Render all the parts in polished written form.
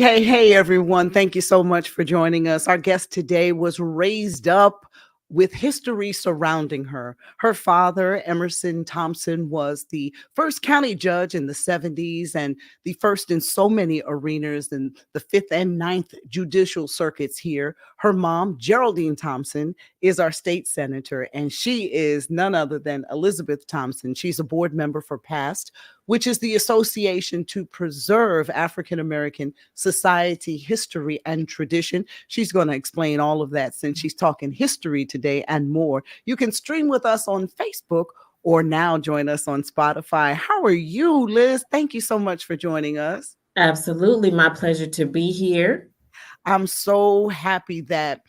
Hey, everyone. Thank you so much for joining us. Our guest today was raised up with history surrounding her. Her father, Emerson Thompson, was the first county judge in the 70s and the first in so many arenas in the fifth and ninth judicial circuits here. Her mom, Geraldine Thompson, is our state senator, and she is none other than Elizabeth Thompson. She's a board member for PAST, which is the Association to Preserve African American Society, History, and Tradition. She's going to explain all of that since she's talking history today and more. You can stream with us on Facebook or now join us on Spotify. How are you, Liz? Thank you so much for joining us. Absolutely. My pleasure to be here. I'm so happy that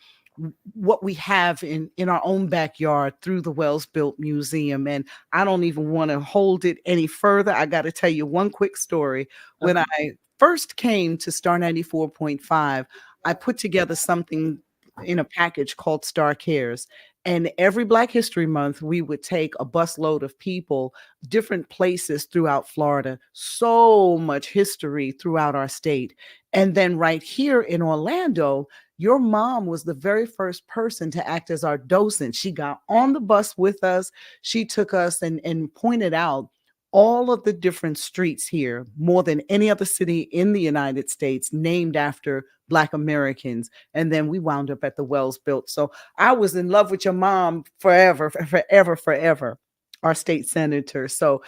what we have in our own backyard through the Wells Built Museum. And I don't even want to hold it any further. I got to tell you one quick story. When Okay. I first came to Star 94.5, I put together something in a package called Star Cares. And every Black History Month, we would take a busload of people, different places throughout Florida, so much history throughout our state. And then right here in Orlando, your mom was the very first person to act as our docent. She got on the bus with us. She took us and pointed out all of the different streets here, more than any other city in the United States, named after Black Americans. And then we wound up at the Wells Built. So I was in love with your mom forever, forever, forever, our state senator. So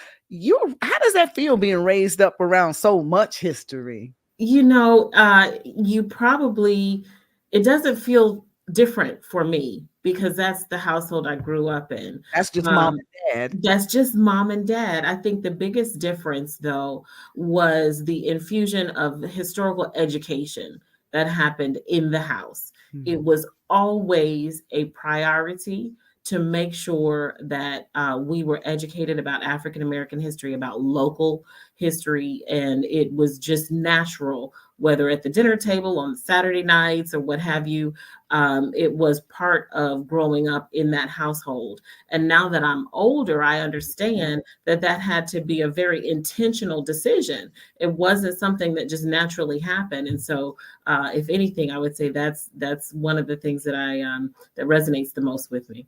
how does that feel being raised up around so much history? You probably, it doesn't feel different for me because that's the household I grew up in. That's just mom Um, and dad. that's just mom and dad. I think the biggest difference, though, was the infusion of historical education that happened in the house. It Mhm. was always a priority to make sure that we were educated about African American history, about local history, and it was just natural, whether at the dinner table on Saturday nights or what have you. It was part of growing up in that household. And now that I'm older, I understand that that had to be a very intentional decision. It wasn't something that just naturally happened. And so, if anything, I would say that's one of the things that that resonates the most with me.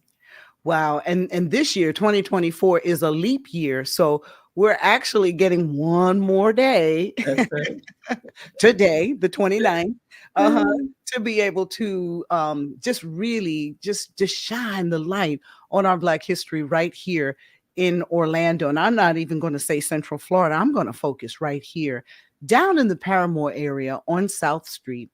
Wow. And this year, 2024, is a leap year. So we're actually getting one more day That's right. today, the 29th, uh Mm. to be able to just really just shine the light on our Black history right here in Orlando. And I'm not even going to say Central Florida. I'm going to focus right here down in the Paramore area on South Street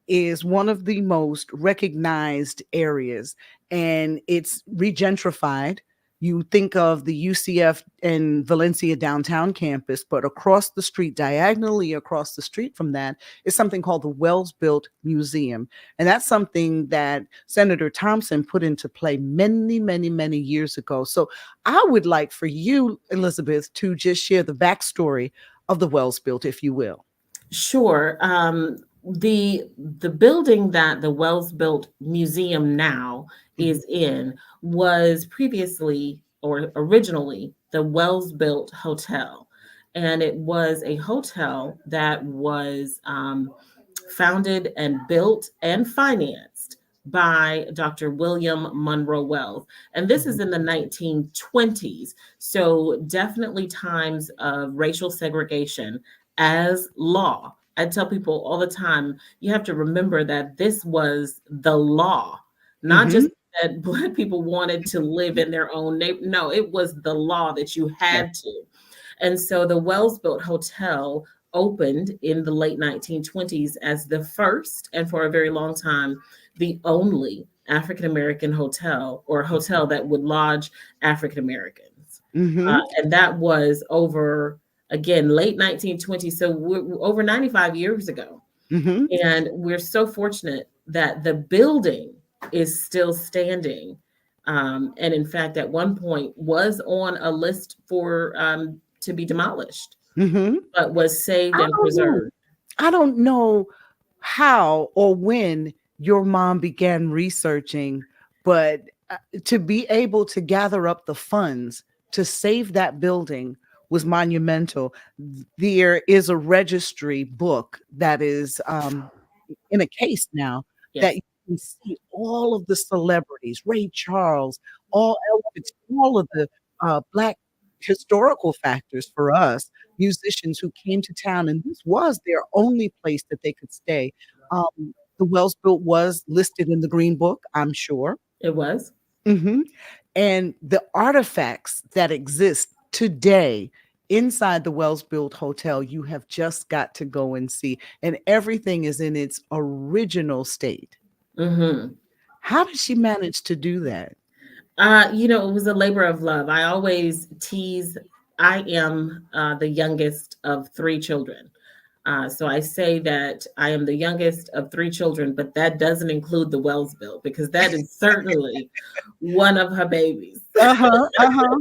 is one of the most recognized areas, and it's regentrified. You think of the UCF and Valencia downtown campus, but across the street, diagonally across the street from that, is something called the Wells Built Museum. And that's something that Senator Thompson put into play many, many, many years ago. So I would like for you, Elizabeth, to just share the backstory of the Wells Built, if you will. Sure. The building that the Wells Built Museum now Mhm. is in was previously or originally the Wells Built Hotel, and it was a hotel that was founded and built and financed by Dr. William Monroe Wells. And this is Mhm. in the 1920s. So, definitely times of racial segregation as law. I tell people all the time, you have to remember that this was the law, not just Mhm. that Black people wanted to live in their own neighborhood. No, it was the law that you Yes. had to. And so the Wells Built Hotel opened in the late 1920s as the first, and for a very long time, the only African American hotel or hotel that would lodge African Americans. Mhm. And that was over, again, late 1920s. So we're over 95 years ago. Mhm. And we're so fortunate that the building is still standing. And in fact, at one point was on a list for to be demolished, Mhm. but was saved I and don't know. preserved. I don't know how or when your mom began researching, but to be able to gather up the funds to save that building was monumental. There is a registry book that is in a case now that Yes. you can see all of the celebrities, Ray Charles, all Elvis, all of the Black historical factors for us, musicians who came to town, and this was their only place that they could stay. The Wells Built was listed in the Green Book, I'm sure. It was. Mhm. And the artifacts that exist today inside the Wells Built Hotel, you have just got to go and see, and everything is in its original state. Hmm. How did she manage to do that? It was a labor of love. I always tease, I am the youngest of three children. So I say that I am the youngest of three children, but that doesn't include the Wells bill because that is certainly one of her babies. Uh-huh, uh-huh.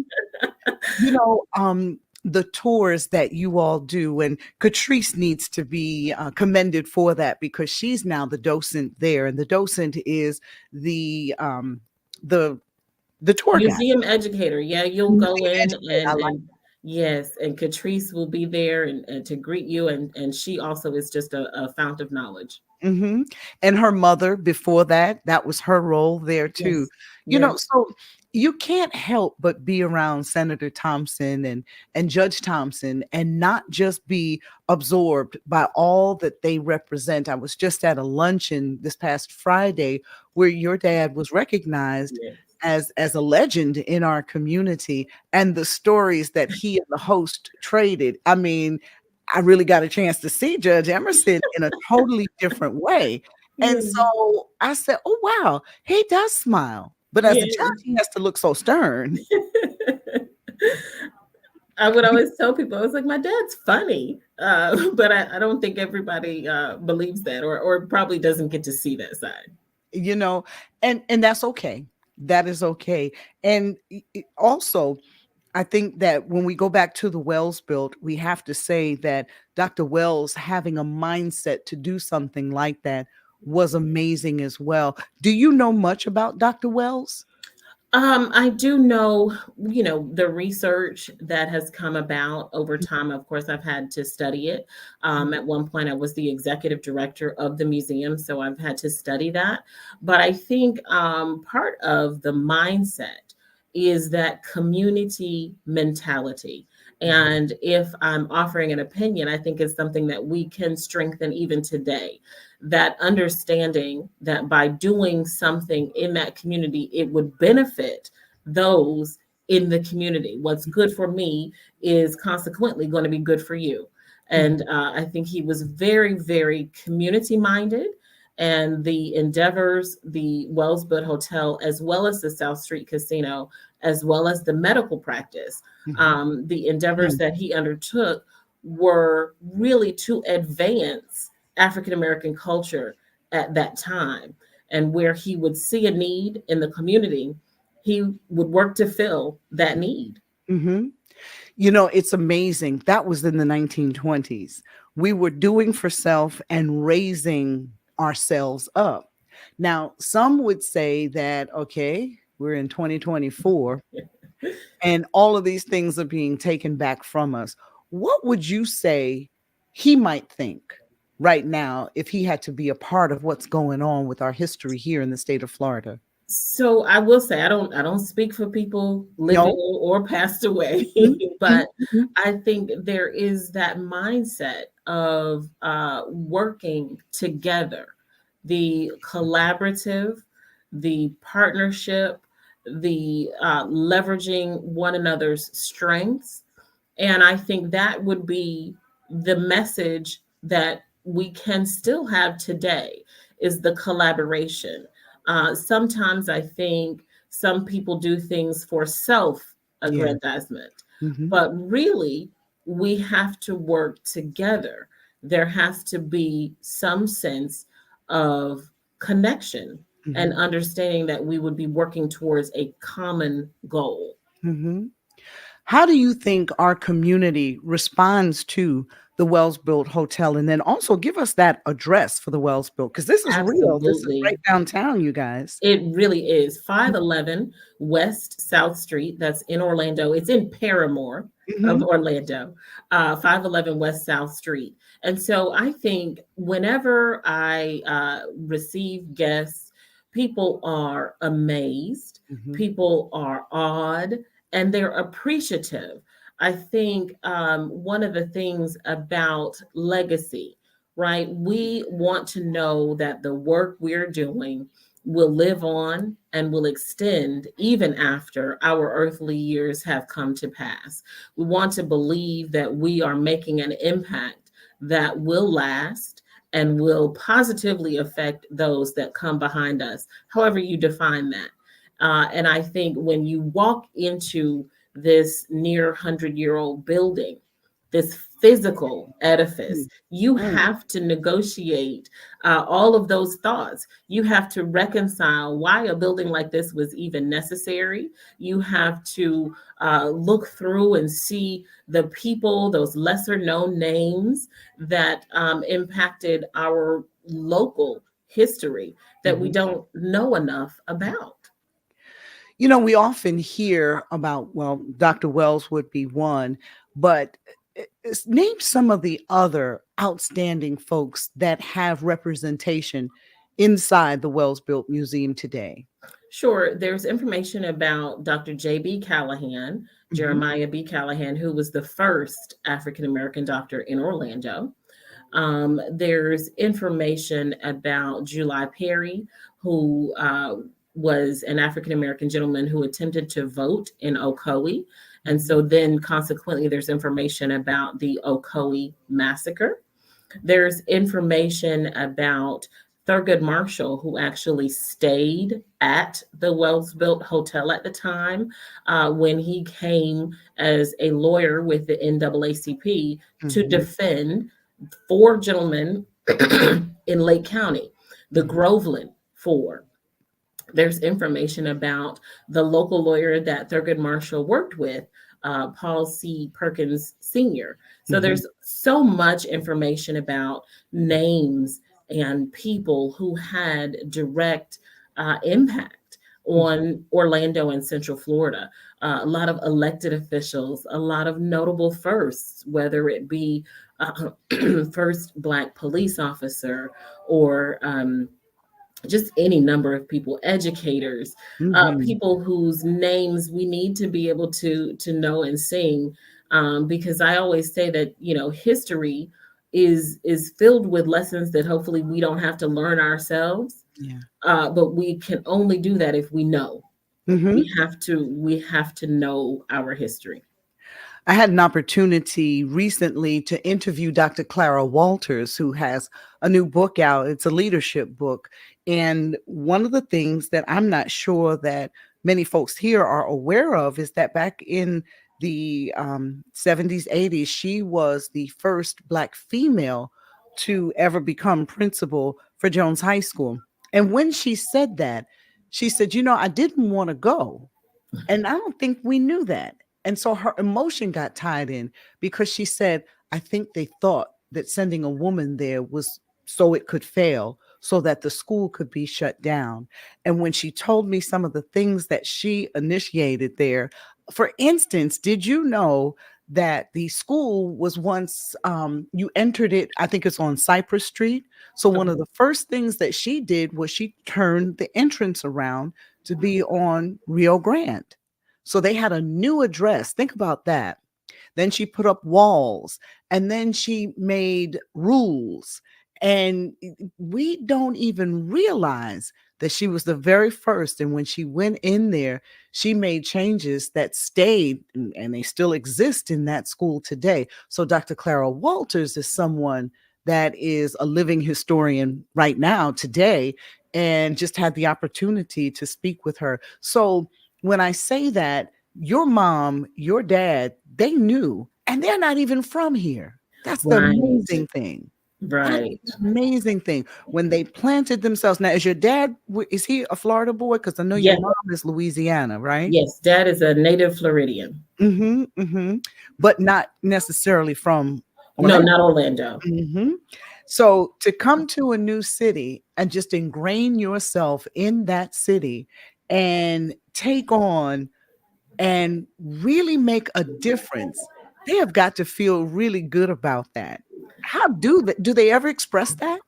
The tours that you all do, and Catrice needs to be commended for that because she's now the docent there, and the docent is the the the tour guide. Museum educator. Yeah, you'll go Museum in educator, I like. and yes, and Catrice will be there and to greet you. And she also is just a fount of knowledge. Mhm. And her mother before that, that was her role there too. Yes. Yes. So you can't help but be around Senator Thompson and Judge Thompson and not just be absorbed by all that they represent. I was just at a luncheon this past Friday where your dad was recognized Yes. as a legend in our community, and the stories that he and the host traded. I mean, I really got a chance to see Judge Emerson in a totally different way. And Yeah. so I said, "Oh, wow, he does smile." But as a judge, Yeah. he has to look so stern. I would always tell people, I was like, my dad's funny. But I don't think everybody believes that or probably doesn't get to see that side. you know, and that's okay. That is okay. And also, I think that when we go back to the Wells built, we have to say that Dr. Wells having a mindset to do something like that was amazing as well. Do you know much about Dr. Wells? I do know, the research that has come about over time. Of course, I've had to study it. At one point, I was the executive director of the museum, so I've had to study that. But I think part of the mindset is that community mentality. And if I'm offering an opinion, I think it's something that we can strengthen even today, that understanding that by doing something in that community, it would benefit those in the community. What's good for me is consequently going to be good for you. And I think he was very, very community minded. And the endeavors, the Wellsbud Hotel, as well as the South Street Casino, as well as the medical practice, the endeavors that he undertook were really to advance African American culture at that time. And where he would see a need in the community, he would work to fill that need. Mm-hmm. It's amazing. That was in the 1920s. We were doing for self and raising ourselves up. Now, some would say that, okay, we're in 2024 and all of these things are being taken back from us. What would you say he might think right now if he had to be a part of what's going on with our history here in the state of Florida? So I will say I don't speak for people living No. or passed away, Mhm, but mhm, I think there is that mindset of working together, the collaborative, the partnership, the leveraging one another's strengths. And I think that would be the message that we can still have today is the collaboration. Sometimes I think some people do things for self yeah. aggrandizement, Mhm, but really we have to work together. There has to be some sense of connection and mhm, understanding that we would be working towards a common goal. mhm. How do you think our community responds to the Wells Built Hotel? And then also give us that address for the Wells Built, because this is real. This is Absolutely. right downtown, you guys. It really is. 511 West South Street. That's in Orlando. It's in Paramore. of Mhm. Orlando, 511 West South Street. And so I think whenever I receive guests, people are amazed, Mhm. people are awed, and they're appreciative. I think one of the things about legacy, right? We want to know that the work we're doing will live on and will extend even after our earthly years have come to pass. We want to believe that we are making an impact that will last and will positively affect those that come behind us, however you define that. And I think when you walk into this near 100-year-old building, this physical edifice, Mm. you Mm. have to negotiate all of those thoughts. You have to reconcile why a building like this was even necessary. You have to look through and see the people, those lesser known names that impacted our local history that we Mhm. don't know enough about. We often hear about, well, Dr. Wells would be one, but name some of the other outstanding folks that have representation inside the Wells Built Museum today. Sure, there's information about Dr. J.B. Callahan, Mhm. Jeremiah B. Callahan, who was the first African American doctor in Orlando. There's information about July Perry, who was an African American gentleman who attempted to vote in Ocoee. And Mhm. so then, consequently, there's information about the Ocoee massacre. There's information about Thurgood Marshall, who actually stayed at the Wells Built Hotel at the time when he came as a lawyer with the NAACP to Mhm. defend four gentlemen in Lake County, the Mhm. Groveland Four. There's information about the local lawyer that Thurgood Marshall worked with, Paul C. Perkins Sr. So Mhm. there's so much information about names and people who had direct impact Mhm. on Orlando and Central Florida. A lot of elected officials, a lot of notable firsts, whether it be first Black police officer or just any number of people, educators, Mhm. people whose names we need to be able to know and sing, because I always say that history is filled with lessons that hopefully we don't have to learn ourselves, Yeah. but we can only do that if we know. Mhm. We have to know our history. I had an opportunity recently to interview Dr. Clara Walters, who has a new book out. It's a leadership book. And one of the things that I'm not sure that many folks here are aware of is that back in the 70s, 80s, she was the first Black female to ever become principal for Jones High School. And when she said that, she said, I didn't want to go. And I don't think we knew that. And so her emotion got tied in because she said, I think they thought that sending a woman there was so it could fail, so that the school could be shut down. And when she told me some of the things that she initiated there, for instance, did you know that the school was once, you entered it, I think it's on Cypress Street. So one of Okay. the first things that she did was she turned the entrance around to be on Rio Grande. So they had a new address. Think about that. Then she put up walls and then she made rules. And we don't even realize that she was the very first. And when she went in there, she made changes that stayed and they still exist in that school today. So Dr. Clara Walters is someone that is a living historian right now, today, and just had the opportunity to speak with her. So when I say that, your mom, your dad, they knew, and they're not even from here. That's the Right. amazing thing. That's Right. the amazing thing. When they planted themselves. Now, is your dad, is he a Florida boy? Because I know your Yes. mom is Louisiana, right? Yes. Dad is a native Floridian. Mm-hmm, mm-hmm. But not necessarily from No, Orlando. not Orlando. Mhm. So to come to a new city and just ingrain yourself in that city and take on and really make a difference They have got to feel really good about that. How do they ever express that?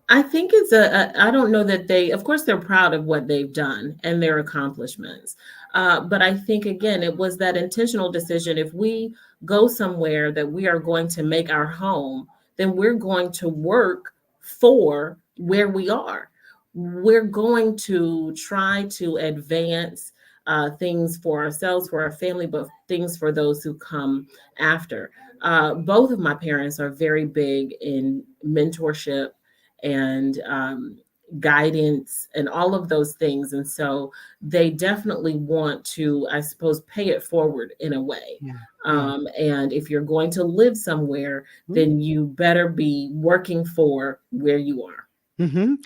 I think it's I don't know that they, of course, they're proud of what they've done and their accomplishments. But I think, again, it was that intentional decision. If we go somewhere that we are going to make our home, then we're going to work for where we are. We're going to try to advance things for ourselves, for our family, but things for those who come after. Both of my parents are very big in mentorship and guidance and all of those things. And so they definitely want to, I suppose, pay it forward in a way. Yeah. Yeah. And if you're going to live somewhere, Mhm. then you better be working for where you are. Mhm.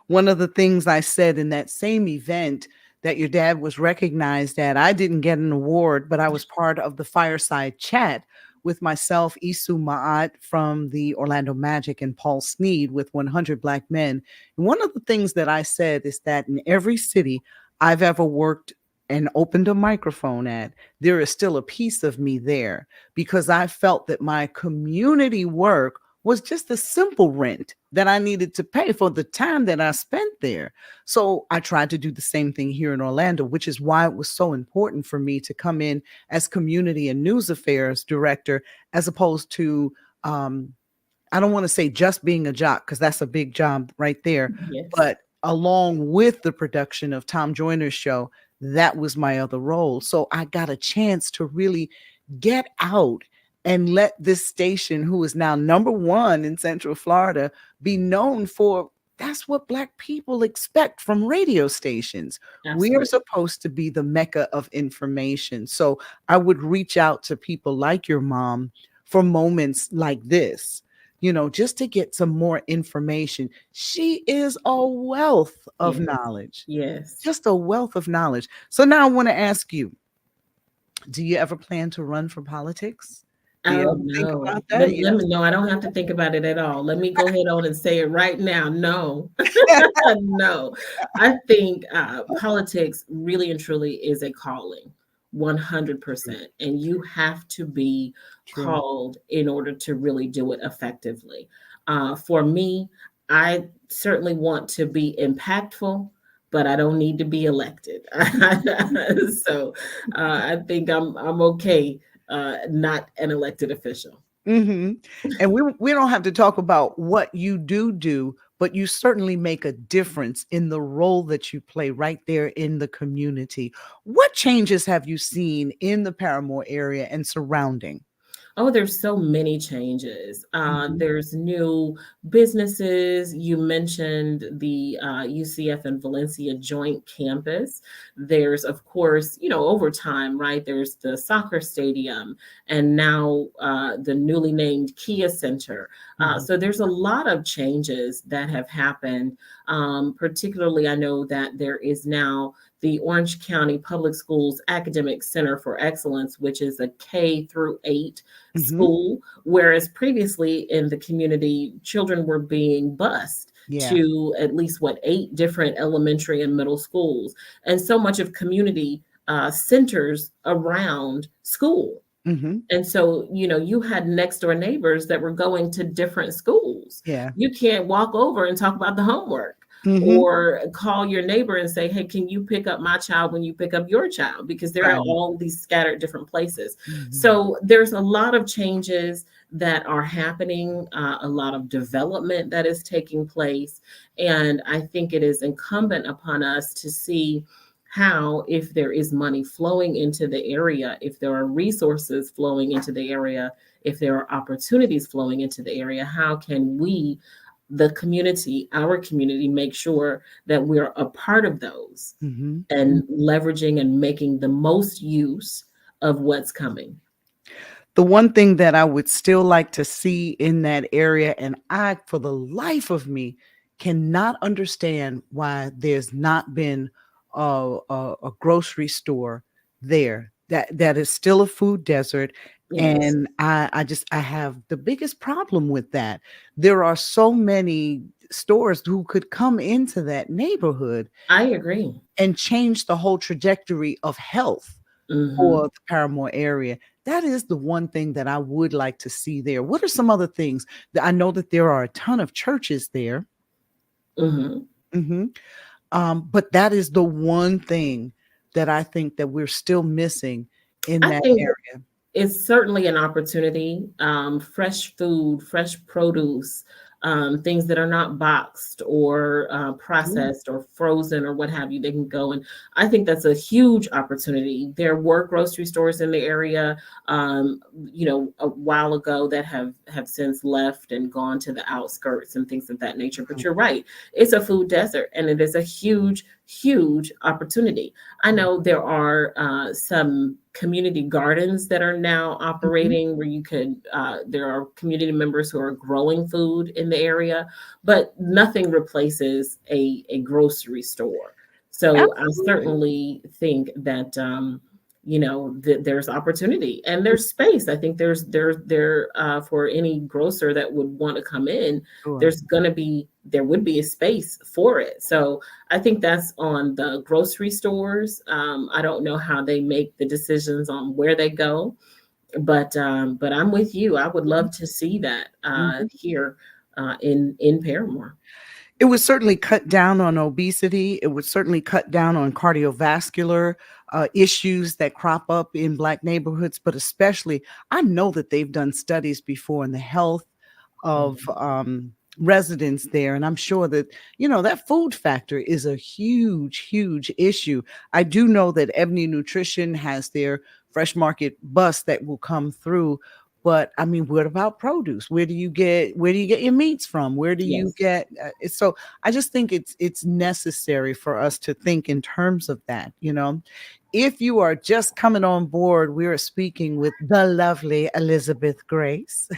One of the things I said in that same event that your dad was recognized at, I didn't get an award, but I was part of the fireside chat with myself, Isu Ma'at from the Orlando Magic, and Paul Sneed with 100 Black Men. And one of the things that I said is that in every city I've ever worked and opened a microphone at, there is still a piece of me there because I felt that my community work was just a simple rent that I needed to pay for the time that I spent there. So I tried to do the same thing here in Orlando, which is why it was so important for me to come in as community and news affairs director, as opposed to, I don't want to say just being a jock, because that's a big job right there. Yes. But along with the production of Tom Joyner's show, that was my other role. So I got a chance to really get out and let this station, who is now number one in Central Florida, be known for that's what Black people expect from radio stations. We are Absolutely. supposed to be the mecca of information. So I would reach out to people like your mom for moments like this, just to get some more information. She is a wealth of Yes. knowledge, Yes. just a wealth of knowledge. So now I want to ask you, do you ever plan to run for politics? Do you Oh ever think no. about that? Let Yes. me know. I don't have to think about it at all. Let me go ahead on and say it right now. No. No. I think politics really and truly is a calling, True. 100%. And you have to be True. called in order to really do it effectively. For me, I certainly want to be impactful, but I don't need to be elected. So I think I'm okay, not an elected official. Mhm. And we don't have to talk about what you do, but you certainly make a difference in the role that you play right there in the community. What changes have you seen in the Paramore area and surrounding? Oh, there's so many changes. Mhm. There's new businesses. You mentioned the UCF and Valencia joint campus. There's, of course, over time, right? There's the soccer stadium and now the newly named Kia Center. Mhm. So there's a lot of changes that have happened. Particularly, I know that there is now the Orange County Public Schools Academic Center for Excellence, which is a K through 8 Mhm. school, whereas previously in the community, children were being bused Yeah. to at least what 8 different elementary and middle schools, and so much of community centers around school. Mhm. And so, you had next door neighbors that were going to different schools. Yeah. You can't walk over and talk about the homework Mhm. or call your neighbor and say, hey, can you pick up my child when you pick up your child? Because they're at Right. all these scattered different places. Mhm. So there's a lot of changes that are happening, a lot of development that is taking place. And I think it is incumbent upon us to see how, if there is money flowing into the area, if there are resources flowing into the area, if there are opportunities flowing into the area, how can we, the community, our community, make sure that we're a part of those Mhm. and leveraging and making the most use of what's coming? The one thing that I would still like to see in that area, and I, for the life of me, cannot understand why there's not been a grocery store there. That is still a food desert, Yes, and I have the biggest problem with that. There are so many stores who could come into that neighborhood I agree. and change the whole trajectory of health for Hmm. the Paramore area. That is the one thing that I would like to see there. What are some other things? I know that there are a ton of churches there. Hmm. Hmm. But that is the one thing that I think that we're still missing in I that think area. it's certainly an opportunity. Fresh food, fresh produce, things that are not boxed or Mhm. processed or frozen or what have you, they can go. And I think that's a huge opportunity. There were grocery stores in the area, a while ago that have since left and gone to the outskirts and things of that nature. But you're right, it's a food desert, and it is a huge, huge opportunity. I know there are some community gardens that are now Mhm. operating where you could, there are community members who are growing food in the area, but nothing replaces a grocery store. So I Absolutely. certainly think that, there's opportunity and there's space. I think for any grocer that would want to come in, Sure. there would be a space for it. So I think that's on the grocery stores. I don't know how they make the decisions on where they go, but I'm with you. I would Mhm. love to see that Mhm. here in Paramore. It would certainly cut down on obesity. It would certainly cut down on cardiovascular issues that crop up in Black neighborhoods, but especially, I know that they've done studies before in the health of Mhm. residents there. And I'm sure that, that food factor is a huge, huge issue. I do know that Ebony Nutrition has their fresh market bus that will come through. But I mean, what about produce? Where do you get your meats from? Where do you Yes. get so I just think it's necessary for us to think in terms of that. If you are just coming on board, we are speaking with the lovely Elizabeth Grace.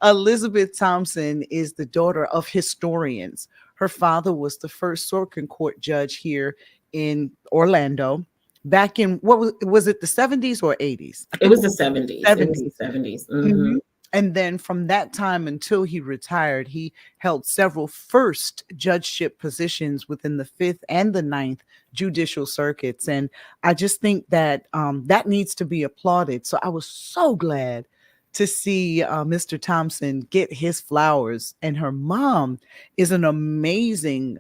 Elizabeth Thompson is the daughter of historians. Her father was the first Supreme Court judge here in Orlando back in what was it, the 70s or 80s? I It think it was was the 70s. It was the 70s. 70s. Mhm. And then from that time until he retired, he held several first judgeship positions within the fifth and the ninth judicial circuits. And I just think that that needs to be applauded. So I was so glad to see Mr. Thompson get his flowers. And her mom is an amazing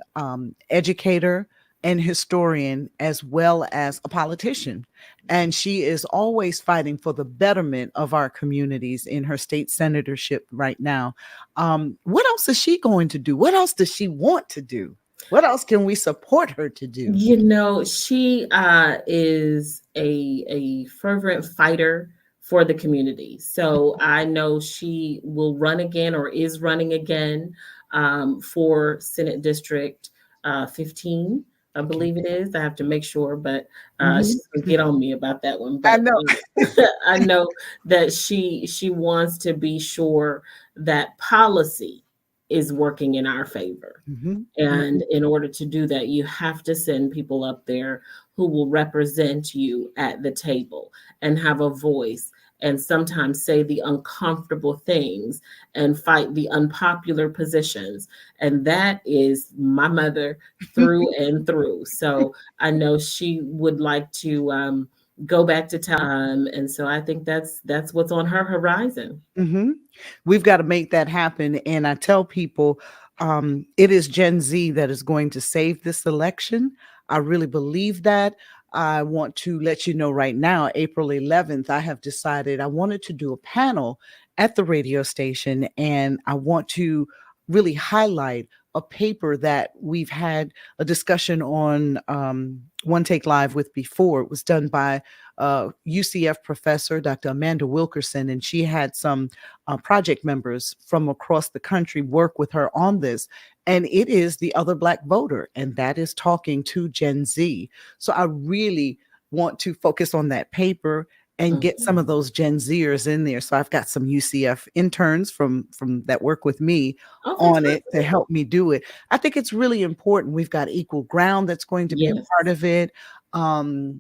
educator and historian, as well as a politician. And she is always fighting for the betterment of our communities in her state senatorship right now. What else is she going to do? What else does she want to do? What else can we support her to do? She is a fervent fighter for the community. So I know she will run again or is running again for Senate District 15, I Okay. believe it is. I have to make sure, but Mhm. she's gonna get on me about that one. I But know. I know that she wants to be sure that policy is working in our favor. Mhm. And Mhm. in order to do that, you have to send people up there who will represent you at the table and have a voice and sometimes say the uncomfortable things and fight the unpopular positions. And that is my mother through and through. So I know she would like to go back to and so I think that's what's on her horizon. Mhm. We've got to make that happen. And I tell people it is Gen Z that is going to save this election. I really believe that. I want to let you know right now, April 11th, I have decided I wanted to do a panel at the radio station, and I want to really highlight a paper that we've had a discussion on One Take Live with before. It was done by UCF professor Dr. Amanda Wilkerson, and she had some project members from across the country work with her on this. And it is the other Black voter, and that is talking to Gen Z. So I really want to focus on that paper and get some of Mhm. those Gen Zers in there. So I've got some UCF interns from that work with me Oh, on it to fantastic. help me do it. I think it's really important. We've got Equal Ground that's going to be a Yes. part of it. Um,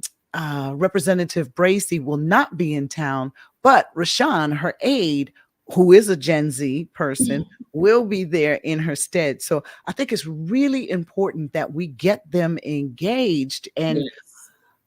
Representative Bracy will not be in town, but Rashawn, her aide, who is a Gen Z person, will be there in her stead. So I think it's really important that we get them engaged. And Yes.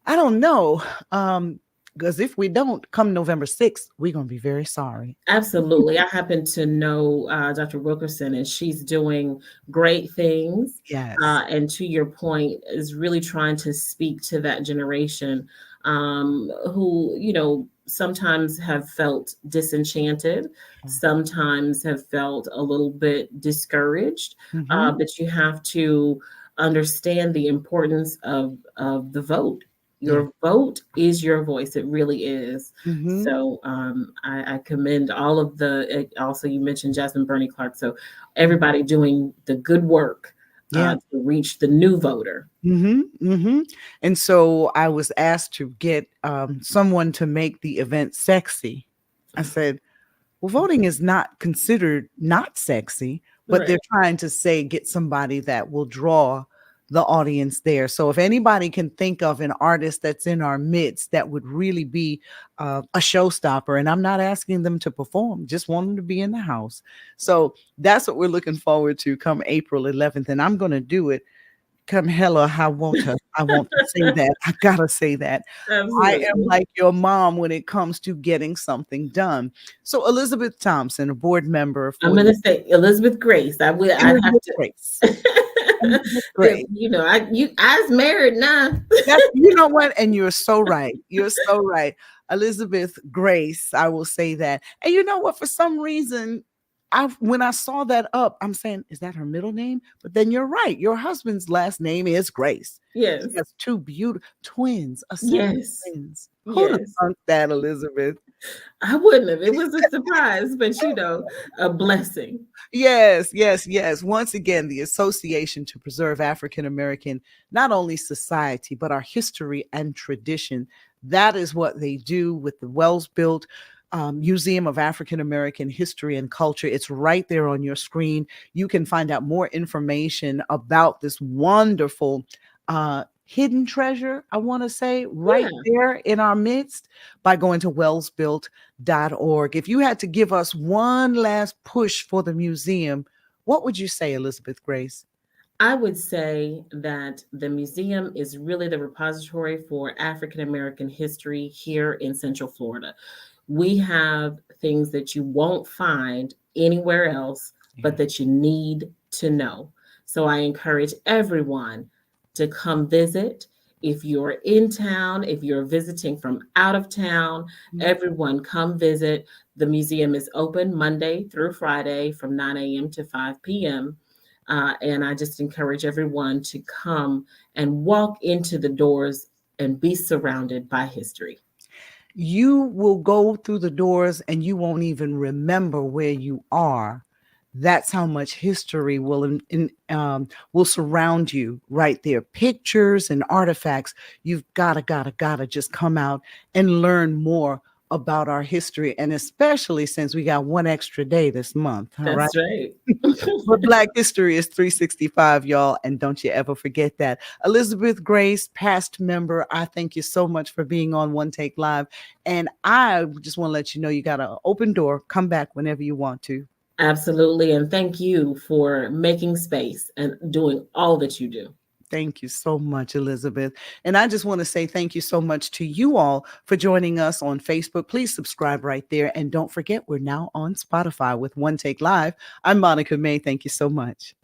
I don't know. Um, Because if we don't, come November 6th, we're going to be very sorry. Absolutely. I happen to know Dr. Wilkerson, and she's doing great things. Yes. And to your point, is really trying to speak to that generation who, sometimes have felt disenchanted, sometimes have felt a little bit discouraged. Mm-hmm. But you have to understand the importance of the vote. Yeah. Your vote is your voice. It really is. Mm-hmm. So I commend all of also you mentioned Jasmine Burney Clark. So everybody doing the good work Yeah. to reach the new voter. Mm-hmm. Mm-hmm. And so I was asked to get someone to make the event sexy. I said, well, voting is not considered not sexy, but they're Right. trying to say get somebody that will draw the audience there. So if anybody can think of an artist that's in our midst that would really be a showstopper, and I'm not asking them to perform, just want them to be in the house. So that's what we're looking forward to come April 11th, and I'm going to do it. Come hell or high water, I want to say that. I gotta say that. I am Absolutely. like your mom when it comes to getting something done. So Elizabeth Thompson, a board member I'm for the gonna say Elizabeth Grace. I'd have Elizabeth to. Grace. Elizabeth Grace. I was married now. That's, you know what? And you're so right. You're so right. Elizabeth Grace, I will say that. And you know what? For some reason, when I saw that up, I'm saying, is that her middle name? But then you're right. Your husband's last name is Grace. She Yes. has two beautiful twins, a set of Yes. twins. Who'd have Yes. thunk that, Elizabeth? I wouldn't have. It was a surprise, but a blessing. Yes, yes, yes. Once again, the Association to Preserve African American, not only society, but our history and tradition. That is what they do with the Wells Built Museum of African American History and Culture. It's right there on your screen. You can find out more information about this wonderful hidden treasure, I want to say, right Yeah. there in our midst by going to wellsbuilt.org. If you had to give us one last push for the museum, what would you say, Elizabeth Grace? I would say that the museum is really the repository for African American history here in Central Florida. We have things that you won't find anywhere else, but Yeah. that you need to know. So I encourage everyone to come visit. If you're in town, if you're visiting from out of town, Mhm. everyone come visit. The museum is open Monday through Friday from 9 a.m. to 5 p.m. And I just encourage everyone to come and walk into the doors and be surrounded by history. You will go through the doors and you won't even remember where you are. That's how much history will surround you right there. Pictures and artifacts. You've gotta just come out and learn more about our history, and especially since we got one extra day this month. All right. That's right. But Black History is 365, y'all. And don't you ever forget that. Elizabeth Grace, past member, I thank you so much for being on One Take Live. And I just want to let you know you got an open door. Come back whenever you want to. Absolutely. And thank you for making space and doing all that you do. Thank you so much, Elizabeth. And I just want to say thank you so much to you all for joining us on Facebook. Please subscribe right there. And don't forget, we're now on Spotify with One Take Live. I'm Monica May. Thank you so much.